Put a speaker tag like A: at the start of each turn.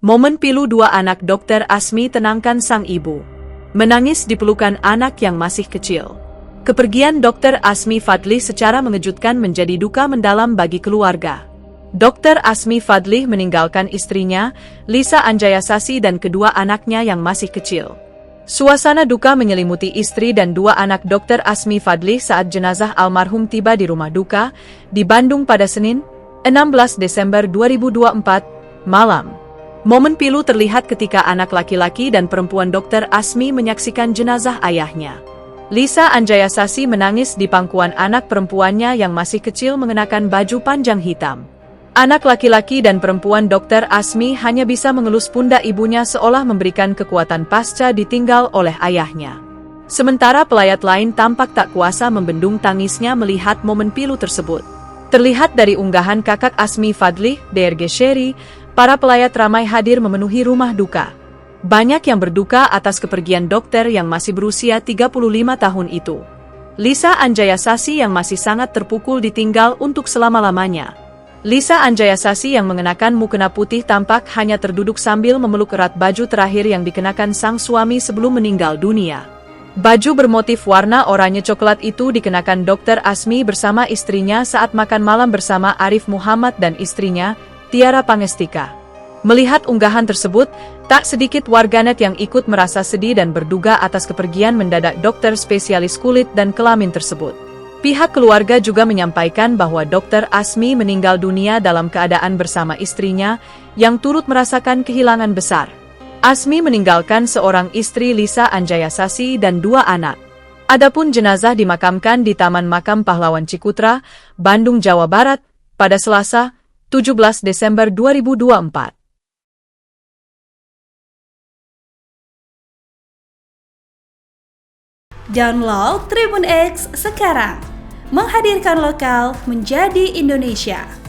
A: Momen pilu dua anak Dr. Asmi tenangkan sang ibu. Menangis di pelukan anak yang masih kecil. Kepergian Dr. Asmi Fadlih secara mengejutkan menjadi duka mendalam bagi keluarga. Dr. Asmi Fadlih meninggalkan istrinya, Lisa Anjayasasi dan kedua anaknya yang masih kecil. Suasana duka menyelimuti istri dan dua anak Dr. Asmi Fadlih saat jenazah almarhum tiba di rumah duka di Bandung pada Senin, 16 Desember 2024, malam. Momen pilu terlihat ketika anak laki-laki dan perempuan Dr. Asmi menyaksikan jenazah ayahnya. Lisa Anjayasasi menangis di pangkuan anak perempuannya yang masih kecil mengenakan baju panjang hitam. Anak laki-laki dan perempuan Dr. Asmi hanya bisa mengelus pundak ibunya seolah memberikan kekuatan pasca ditinggal oleh ayahnya. Sementara pelayat lain tampak tak kuasa membendung tangisnya melihat momen pilu tersebut. Terlihat dari unggahan kakak Asmi Fadlih, DRG Sherry, para pelayat ramai hadir memenuhi rumah duka. Banyak yang berduka atas kepergian dokter yang masih berusia 35 tahun itu. Lisa Anjayasasi yang masih sangat terpukul ditinggal untuk selama-lamanya. Lisa Anjayasasi yang mengenakan mukena putih tampak hanya terduduk sambil memeluk erat baju terakhir yang dikenakan sang suami sebelum meninggal dunia. Baju bermotif warna oranye coklat itu dikenakan Dr. Asmi bersama istrinya saat makan malam bersama Arif Muhammad dan istrinya, Tiara Pangestika. Melihat unggahan tersebut, tak sedikit warganet yang ikut merasa sedih dan berduka atas kepergian mendadak dokter spesialis kulit dan kelamin tersebut. Pihak keluarga juga menyampaikan bahwa Dr. Asmi meninggal dunia dalam keadaan bersama istrinya, yang turut merasakan kehilangan besar. Asmi meninggalkan seorang istri Lisa Anjayasasi dan dua anak. Adapun jenazah dimakamkan di Taman Makam Pahlawan Cikutra, Bandung, Jawa Barat, pada Selasa, 17 Desember 2024.
B: Download Tribun X sekarang, menghadirkan lokal menjadi Indonesia.